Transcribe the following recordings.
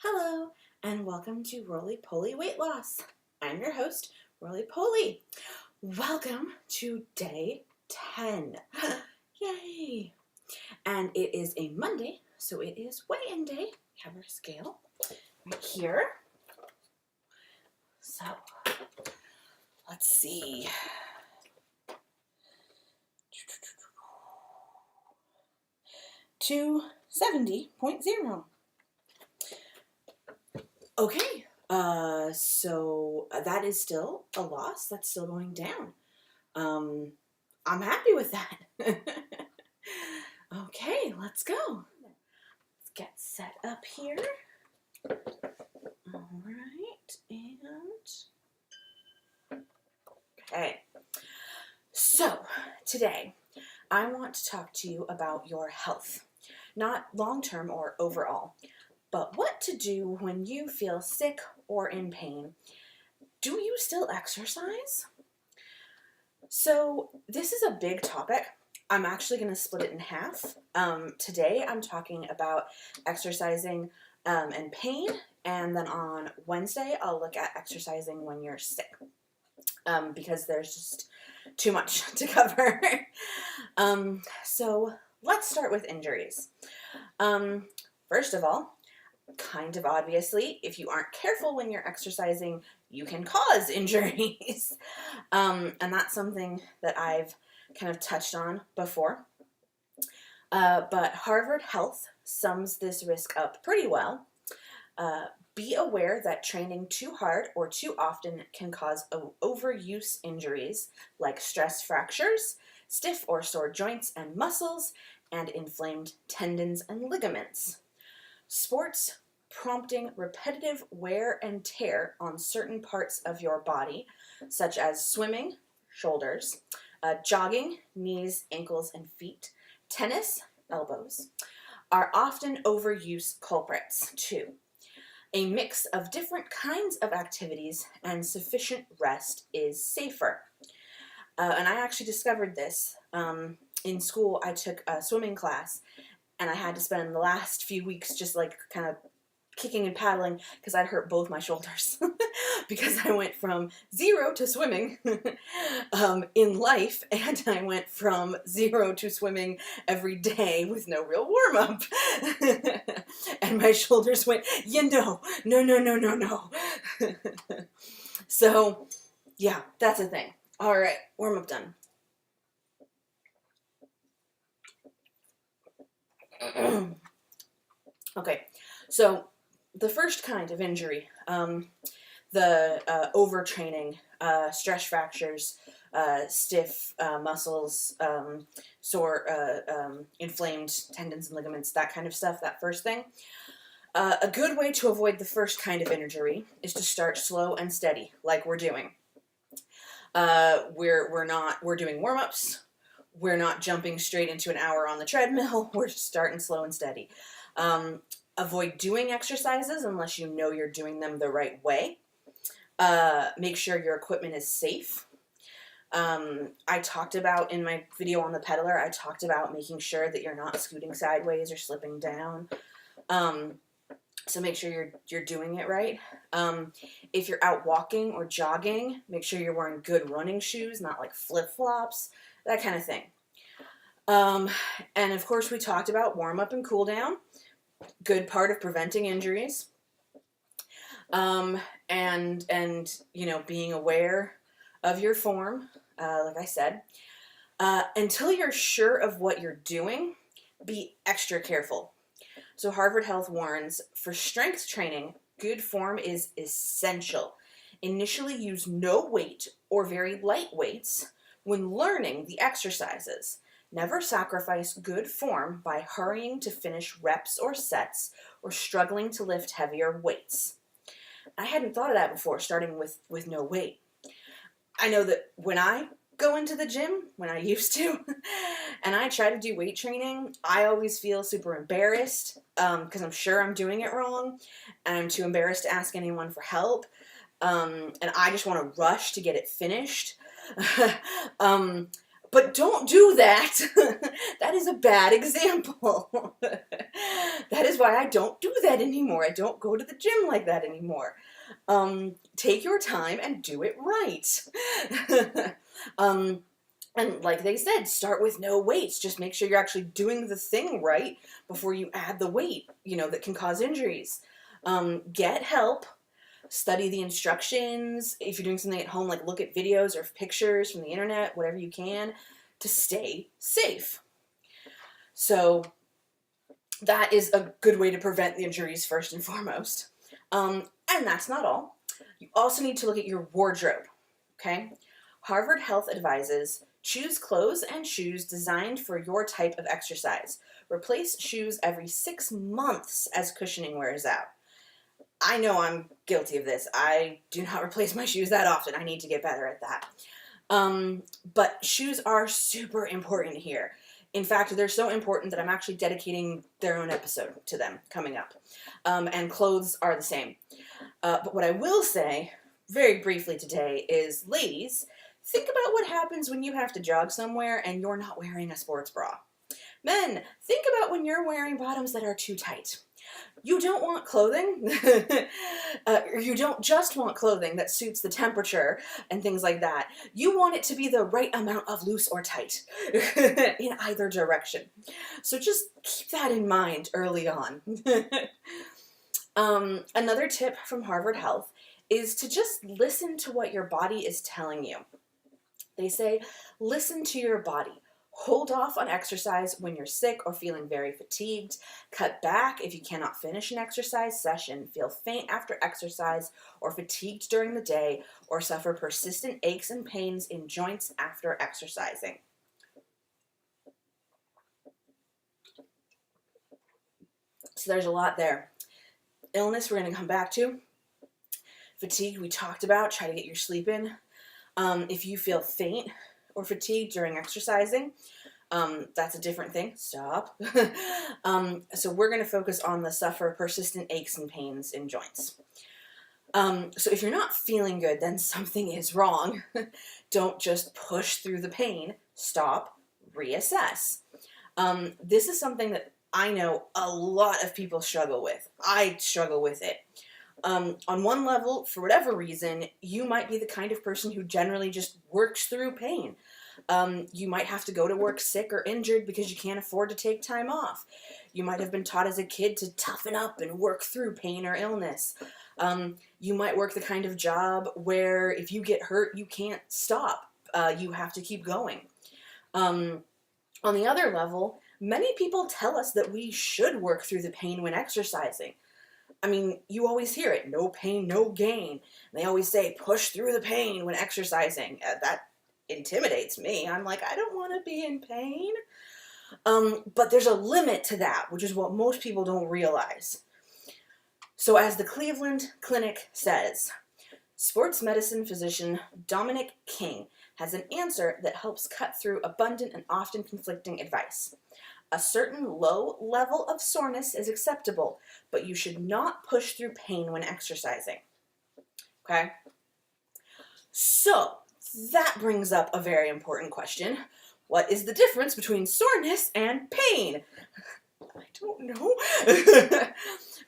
Hello, and welcome to Roly Poly Weight Loss. I'm your host, Roly Poly. Welcome to day 10. Yay! And it is a Monday, so it is weigh-in day. We have our scale right here. So, let's see. 270.0. Okay, so that is still a loss. That's still going down. I'm happy with that. Okay, let's go. Let's get set up here. All right, and okay. So today, I want to talk to you about your health, not long-term or overall, but what to do when you feel sick or in pain. Do you still exercise? So this is a big topic. I'm actually going to split it in half. Today I'm talking about exercising and pain, and then on Wednesday I'll look at exercising when you're sick, because there's just too much to cover. So let's start with injuries. First of all, kind of obviously, if you aren't careful when you're exercising, you can cause injuries. And that's something that I've kind of touched on before. But Harvard Health sums this risk up pretty well. Be aware that training too hard or too often can cause overuse injuries like stress fractures, stiff or sore joints and muscles, and inflamed tendons and ligaments. Sports prompting repetitive wear and tear on certain parts of your body, such as swimming, shoulders, jogging, knees, ankles, and feet, tennis, elbows, are often overuse culprits too. A mix of different kinds of activities and sufficient rest is safer. And I actually discovered this. In school, I took a swimming class, and I had to spend the last few weeks just like kind of kicking and paddling because I'd hurt both my shoulders because I went from 0 to swimming in life, and I went from 0 to swimming every day with no real warm-up. And my shoulders went, no. So, yeah, that's a thing. All right, warm-up done. Okay, so the first kind of injury, the overtraining, stress fractures, stiff muscles, sore, inflamed tendons and ligaments, that kind of stuff, that first thing. A good way to avoid the first kind of injury is to start slow and steady, like we're doing. We're doing warm-ups. We're not jumping straight into an hour on the treadmill. We're just starting slow and steady. Avoid doing exercises unless you know you're doing them the right way. Make sure your equipment is safe. I talked about in my video on the pedaler, I talked about making sure that you're not scooting sideways or slipping down. So make sure you're doing it right. If you're out walking or jogging, make sure you're wearing good running shoes, not like flip-flops, that kind of thing. And of course we talked about warm-up and cool-down. Good part of preventing injuries. And you know, being aware of your form, like I said. Until you're sure of what you're doing, be extra careful. So Harvard Health warns, for strength training, good form is essential. Initially use no weight or very light weights when learning the exercises. Never sacrifice good form by hurrying to finish reps or sets or struggling to lift heavier weights. I hadn't thought of that before, starting with no weight. I know that when I go into the gym, when I used to, and I try to do weight training, I always feel super embarrassed because I'm sure I'm doing it wrong, and I'm too embarrassed to ask anyone for help, and I just want to rush to get it finished. But don't do that. That is a bad example. That is why I don't do that anymore. I don't go to the gym like that anymore. Take your time and do it right. And like they said, start with no weights. Just make sure you're actually doing the thing right before you add the weight, that can cause injuries. Get help. Study the instructions. If you're doing something at home, like look at videos or pictures from the internet, whatever you can, to stay safe. So that is a good way to prevent the injuries first and foremost. And that's not all. You also need to look at your wardrobe, okay? Harvard Health advises choose clothes and shoes designed for your type of exercise. Replace shoes every 6 months as cushioning wears out. I know I'm guilty of this. I do not replace my shoes that often. I need to get better at that. But shoes are super important here. In fact, they're so important that I'm actually dedicating their own episode to them coming up. And clothes are the same. But what I will say, very briefly today, is ladies, think about what happens when you have to jog somewhere and you're not wearing a sports bra. Men, think about when you're wearing bottoms that are too tight. You don't want clothing, you don't just want clothing that suits the temperature and things like that. You want it to be the right amount of loose or tight in either direction. So just keep that in mind early on. Another tip from Harvard Health is to just listen to what your body is telling you. They say, listen to your body. Hold off on exercise when you're sick or feeling very fatigued. Cut back if you cannot finish an exercise session, feel faint after exercise, or fatigued during the day, or suffer persistent aches and pains in joints after exercising. So there's a lot there. Illness we're going to come back to. Fatigue we talked about. Try to get your sleep in. If you feel faint or fatigued during exercising, that's a different thing. Stop. So we're going to focus on the suffer persistent aches and pains in joints. So if you're not feeling good, then something is wrong. Don't just push through the pain. Stop. Reassess. This is something that I know a lot of people struggle with. I struggle with it. On one level, for whatever reason, you might be the kind of person who generally just works through pain. You might have to go to work sick or injured because you can't afford to take time off. You might have been taught as a kid to toughen up and work through pain or illness. You might work the kind of job where if you get hurt, you can't stop. You have to keep going. On the other level, many people tell us that we should work through the pain when exercising. I mean, you always hear it, no pain, no gain. And they always say, push through the pain when exercising. That intimidates me. I'm like, I don't want to be in pain. But there's a limit to that, which is what most people don't realize. So as the Cleveland Clinic says, sports medicine physician Dominic King has an answer that helps cut through abundant and often conflicting advice. A certain low level of soreness is acceptable, but you should not push through pain when exercising. Okay? So, that brings up a very important question. What is the difference between soreness and pain? I don't know.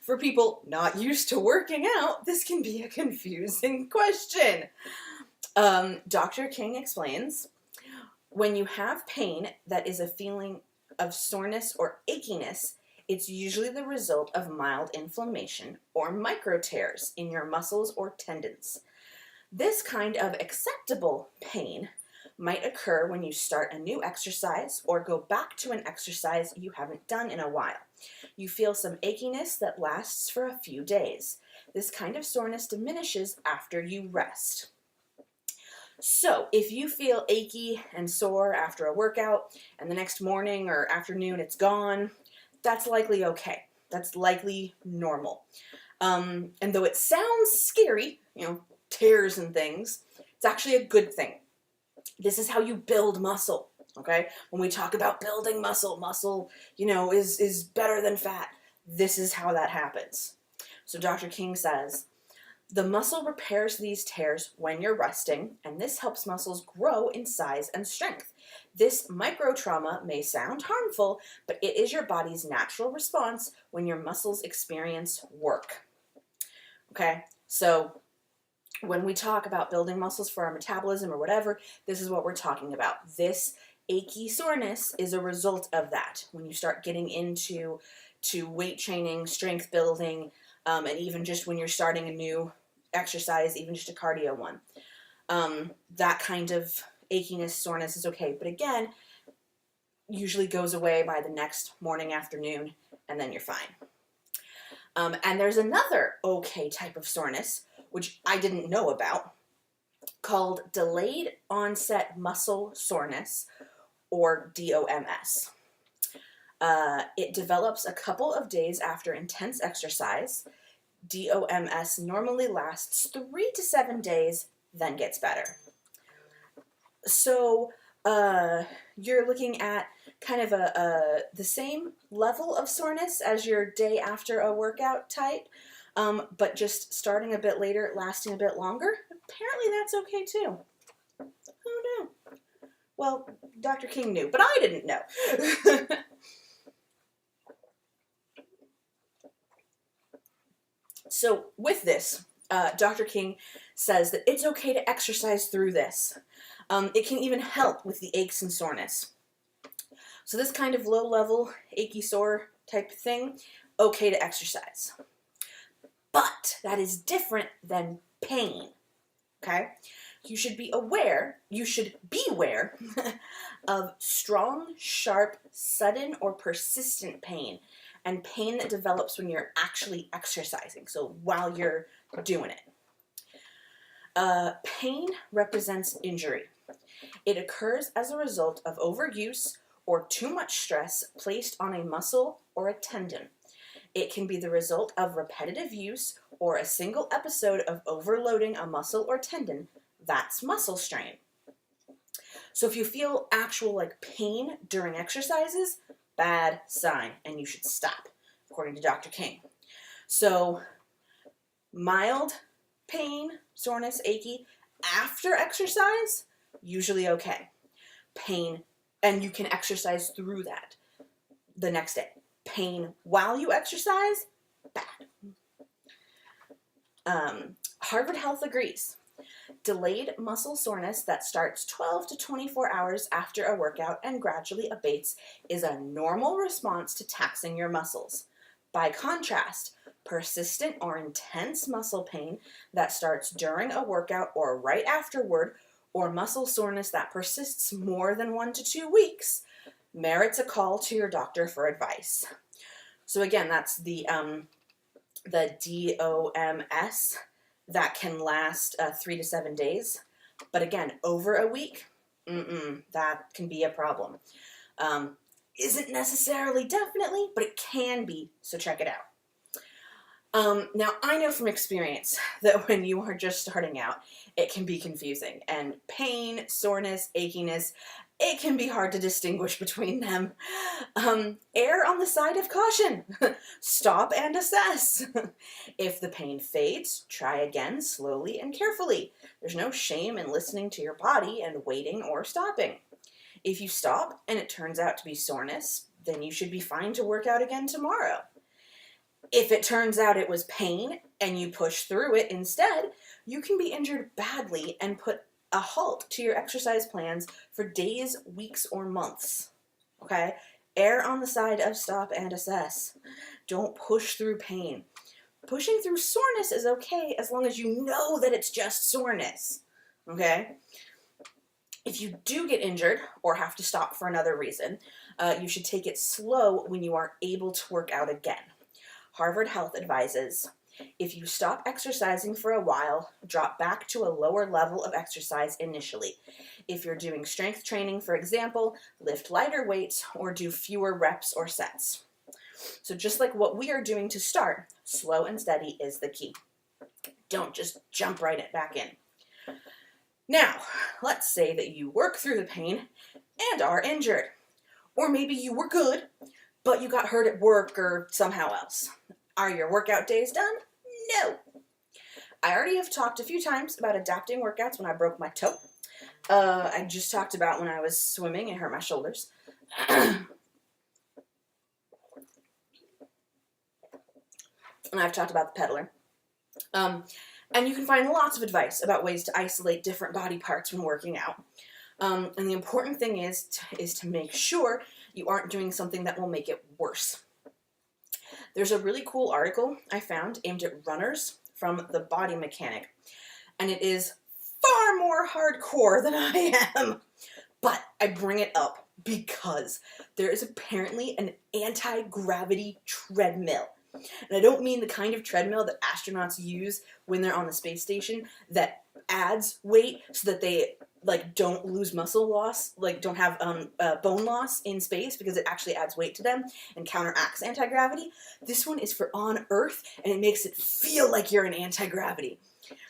For people not used to working out, this can be a confusing question. Dr. King explains, when you have pain that is a feeling of soreness or achiness, it's usually the result of mild inflammation or micro tears in your muscles or tendons. This kind of acceptable pain might occur when you start a new exercise or go back to an exercise you haven't done in a while. You feel some achiness that lasts for a few days. This kind of soreness diminishes after you rest. So, if you feel achy and sore after a workout and the next morning or afternoon it's gone, that's likely okay. That's likely normal. And though it sounds scary, tears and things, it's actually a good thing. This is how you build muscle, okay? When we talk about building muscle, is better than fat. This is how that happens. So Dr. King says, the muscle repairs these tears when you're resting, and this helps muscles grow in size and strength. This micro trauma may sound harmful, but it is your body's natural response when your muscles experience work. Okay, so when we talk about building muscles for our metabolism or whatever, this is what we're talking about. This achy soreness is a result of that. When you start getting into weight training, strength building, and even just when you're starting a new exercise, even just a cardio one, that kind of achiness, soreness is okay. But again, usually goes away by the next morning, afternoon, and then you're fine. And there's another okay type of soreness, which I didn't know about, called delayed onset muscle soreness, or DOMS. It develops a couple of days after intense exercise. DOMS normally lasts 3 to 7 days, then gets better. So you're looking at kind of the same level of soreness as your day after a workout type, but just starting a bit later, lasting a bit longer. Apparently that's okay too. Who knew? Well, Dr. King knew, but I didn't know. So with this, Dr. King says that it's okay to exercise through this. It can even help with the aches and soreness. So this kind of low-level, achy, sore type of thing, okay to exercise. But that is different than pain, okay? You should beware of strong, sharp, sudden, or persistent pain, and pain that develops when you're actually exercising, so while you're doing it. Pain represents injury. It occurs as a result of overuse or too much stress placed on a muscle or a tendon. It can be the result of repetitive use or a single episode of overloading a muscle or tendon. That's muscle strain. So if you feel actual pain during exercises, bad sign, and you should stop, according to Dr. King. So mild pain, soreness, achy, after exercise, usually okay. Pain, and you can exercise through that the next day. Pain while you exercise, bad. Harvard Health agrees. Delayed muscle soreness that starts 12 to 24 hours after a workout and gradually abates is a normal response to taxing your muscles. By contrast, persistent or intense muscle pain that starts during a workout or right afterward, or muscle soreness that persists more than 1 to 2 weeks, merits a call to your doctor for advice. So again, that's the DOMS that can last 3 to 7 days. But again, over a week, that can be a problem. Isn't necessarily definitely, but it can be, so check it out. Now, I know from experience that when you are just starting out, it can be confusing, and pain, soreness, achiness, it can be hard to distinguish between them. Err on the side of caution. Stop and assess. If the pain fades, try again slowly and carefully. There's no shame in listening to your body and waiting or stopping. If you stop and it turns out to be soreness, then you should be fine to work out again tomorrow. If it turns out it was pain and you push through it instead, you can be injured badly and put a halt to your exercise plans for days, weeks, or months. Okay? Err on the side of stop and assess. Don't push through pain. Pushing through soreness is okay as long as you know that it's just soreness. Okay? If you do get injured or have to stop for another reason, you should take it slow when you are able to work out again. Harvard Health advises, if you stop exercising for a while, drop back to a lower level of exercise initially. If you're doing strength training, for example, lift lighter weights or do fewer reps or sets. So just like what we are doing to start, slow and steady is the key. Don't just jump right back in. Now, let's say that you work through the pain and are injured. Or maybe you were good, but you got hurt at work or somehow else. Are your workout days done? No. I already have talked a few times about adapting workouts when I broke my toe. I just talked about when I was swimming, it hurt my shoulders. And I've talked about the peddler. And you can find lots of advice about ways to isolate different body parts when working out. And the important thing is to make sure you aren't doing something that will make it worse. There's a really cool article I found aimed at runners from The Body Mechanic, and it is far more hardcore than I am, but I bring it up because there is apparently an anti-gravity treadmill. And I don't mean the kind of treadmill that astronauts use when they're on the space station that adds weight so that they like don't lose muscle loss, like don't have bone loss in space, because it actually adds weight to them and counteracts anti-gravity. This one is for on Earth, and it makes it feel like you're in anti-gravity.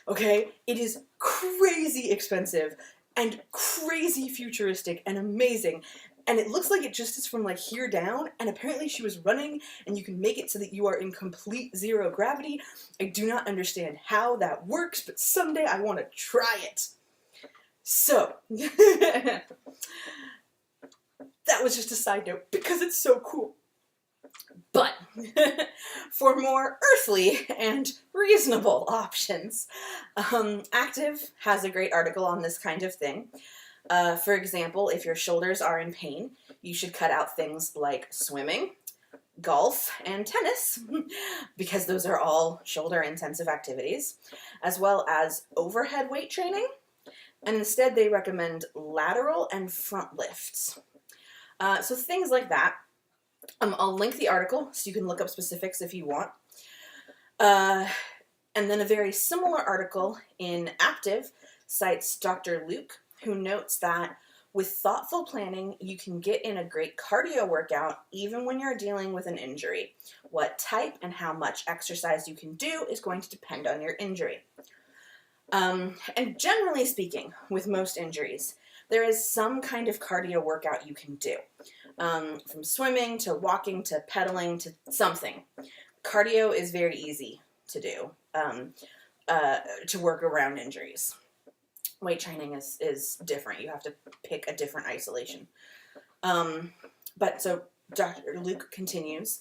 Okay? It is crazy expensive and crazy futuristic and amazing. And it looks like it just is from like here down, and apparently she was running, and you can make it so that you are in complete zero gravity. I do not understand how that works, but someday I want to try it. So, that was just a side note because it's so cool. But for more earthly and reasonable options, Active has a great article on this kind of thing. For example, if your shoulders are in pain, you should cut out things like swimming, golf, and tennis, because those are all shoulder-intensive activities, as well as overhead weight training, and instead they recommend lateral and front lifts. So things like that. I'll link the article so you can look up specifics if you want. And then a very similar article in Active cites Dr. Luke, who notes that with thoughtful planning, you can get in a great cardio workout even when you're dealing with an injury. What type and how much exercise you can do is going to depend on your injury. And generally speaking, with most injuries, there is some kind of cardio workout you can do. From swimming to walking to pedaling to something. Cardio is very easy to do, to work around injuries. Weight training is different. You have to pick a different isolation. But so Dr. Luke continues,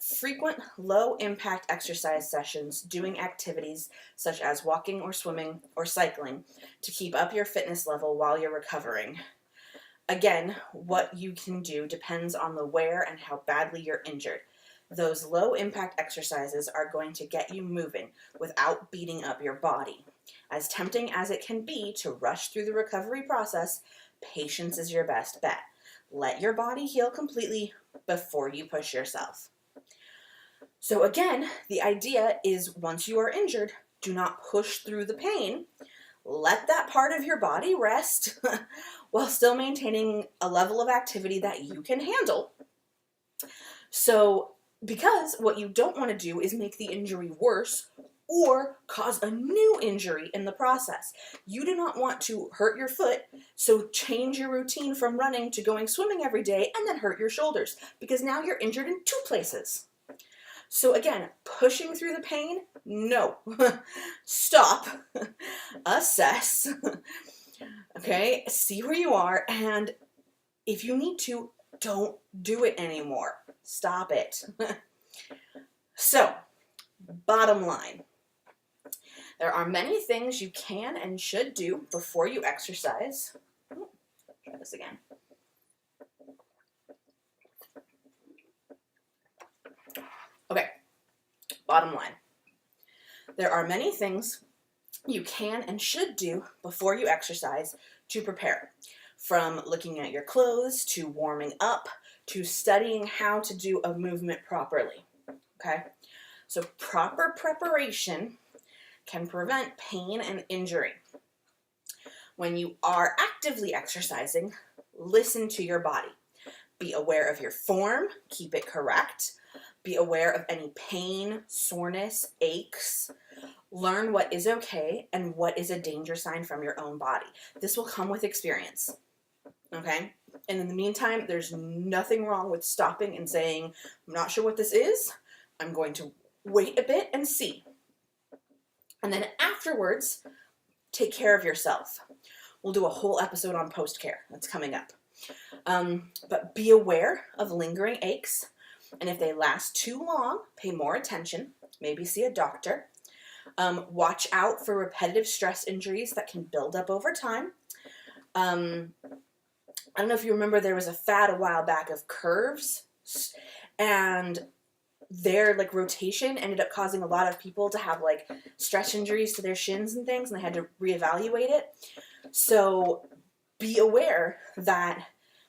frequent low-impact exercise sessions, doing activities such as walking or swimming or cycling to keep up your fitness level while you're recovering. Again, what you can do depends on the where and how badly you're injured. Those low-impact exercises are going to get you moving without beating up your body. As tempting as it can be to rush through the recovery process, patience is your best bet. Let your body heal completely before you push yourself. So again, the idea is once you are injured, do not push through the pain. Let that part of your body rest while still maintaining a level of activity that you can handle. So, because what you don't want to do is make the injury worse or cause a new injury in the process. You do not want to hurt your foot, so change your routine from running to going swimming every day and then hurt your shoulders, because now you're injured in two places. So again, pushing through the pain? No. Stop. Assess. Okay, see where you are, and if you need to, don't do it anymore. Stop it. So, bottom line. There are many things you can and should do before you exercise. Try this again. Okay, bottom line. There are many things you can and should do before you exercise to prepare. From looking at your clothes, to warming up, to studying how to do a movement properly. Okay? So proper preparation can prevent pain and injury. When you are actively exercising, listen to your body. Be aware of your form, keep it correct. Be aware of any pain, soreness, aches. Learn what is okay and what is a danger sign from your own body. This will come with experience. Okay? And in the meantime, there's nothing wrong with stopping and saying, I'm not sure what this is. I'm going to wait a bit and see. And then afterwards, take care of yourself. We'll do a whole episode on post-care. That's coming up. But be aware of lingering aches. And if they last too long, pay more attention. Maybe see a doctor. Watch out for repetitive stress injuries that can build up over time. I don't know if you remember, there was a fad a while back of curves, and their like rotation ended up causing a lot of people to have like stress injuries to their shins and things, and they had to reevaluate it. So be aware that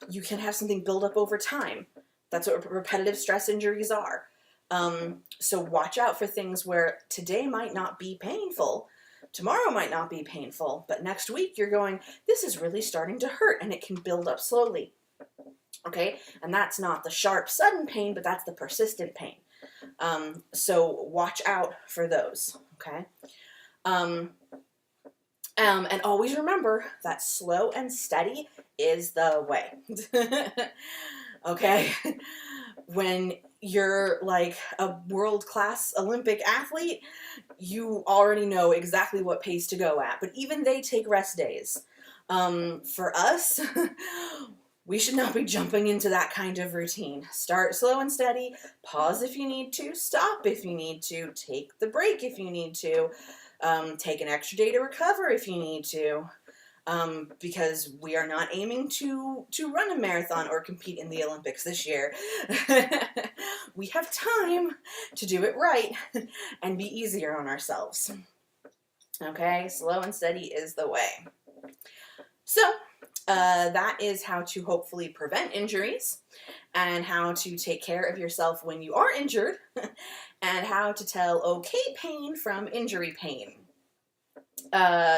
you can have something build up over time. That's what repetitive stress injuries are. So watch out for things where today might not be painful, tomorrow might not be painful, but next week you're going, this is really starting to hurt, and it can build up slowly. Okay? And that's not the sharp, sudden pain, but that's the persistent pain. So watch out for those. Okay? And always remember that slow and steady is the way. Okay? When you're like a world-class Olympic athlete, you already know exactly what pace to go at. But even they take rest days. For us, we should not be jumping into that kind of routine. Start slow and steady. Pause if you need to. Stop if you need to. Take the break if you need to. Take an extra day to recover if you need to. Because we are not aiming to run a marathon or compete in the Olympics this year. We have time to do it right and be easier on ourselves. Okay, slow and steady is the way. So, that is how to hopefully prevent injuries, and how to take care of yourself when you are injured, and how to tell okay pain from injury pain.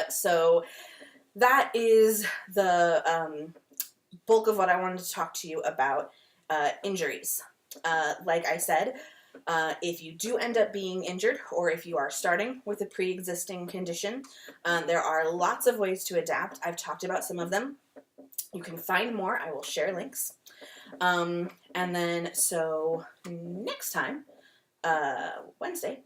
So that is the bulk of what I wanted to talk to you about injuries. Like I said, if you do end up being injured, or if you are starting with a pre-existing condition, there are lots of ways to adapt. I've talked about some of them. You can find more. I will share links. And then, so next time, Wednesday,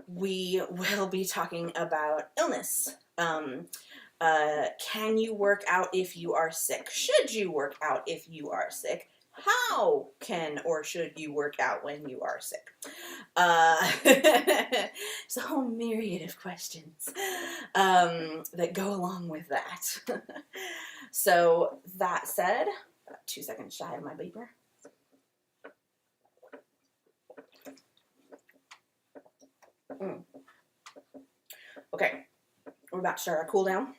we will be talking about illness. Can you work out if you are sick? Should you work out if you are sick? How can or should you work out when you are sick? It's a whole myriad of questions that go along with that. So that said, 2 seconds shy of my beeper. Okay, we're about to start our cool down.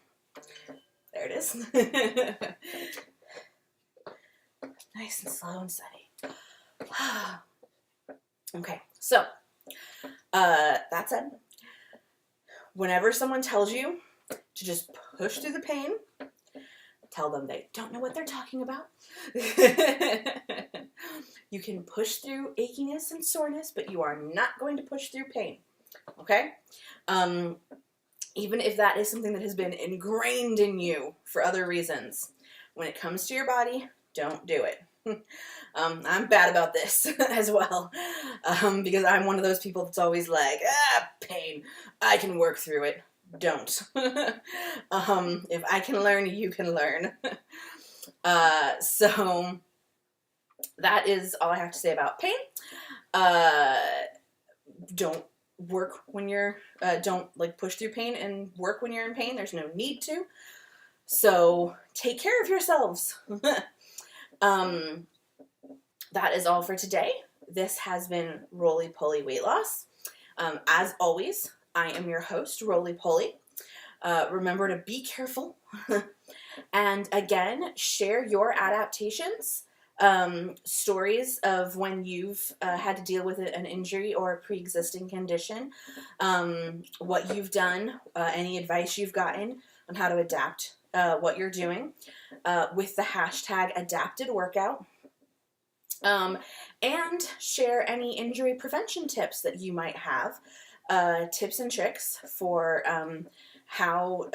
There it is. Nice and slow and steady. Okay, so that said, whenever someone tells you to just push through the pain, tell them they don't know what they're talking about. You can push through achiness and soreness, but you are not going to push through pain. Okay? Even if that is something that has been ingrained in you for other reasons, when it comes to your body, don't do it. I'm bad about this as well, because I'm one of those people that's always like, pain, I can work through it. Don't. If I can learn, you can learn. So that is all I have to say about pain. Don't work when you're, don't like push through pain and work when you're in pain. There's no need to. So take care of yourselves. That is all for today. This has been Roly Poly Weight Loss. As always, I am your host, Roly Poly. Remember to be careful. And again, share your adaptations, stories of when you've had to deal with an injury or a pre-existing condition, what you've done, any advice you've gotten on how to adapt what you're doing, with the hashtag adapted workout. And share any injury prevention tips that you might have, tips and tricks for how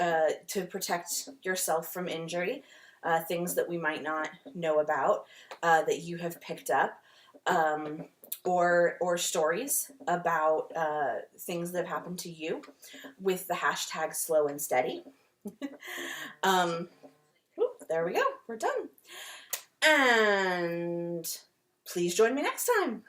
to protect yourself from injury, things that we might not know about that you have picked up, or stories about things that have happened to you with the hashtag slow and steady. There we go. We're done. And please join me next time.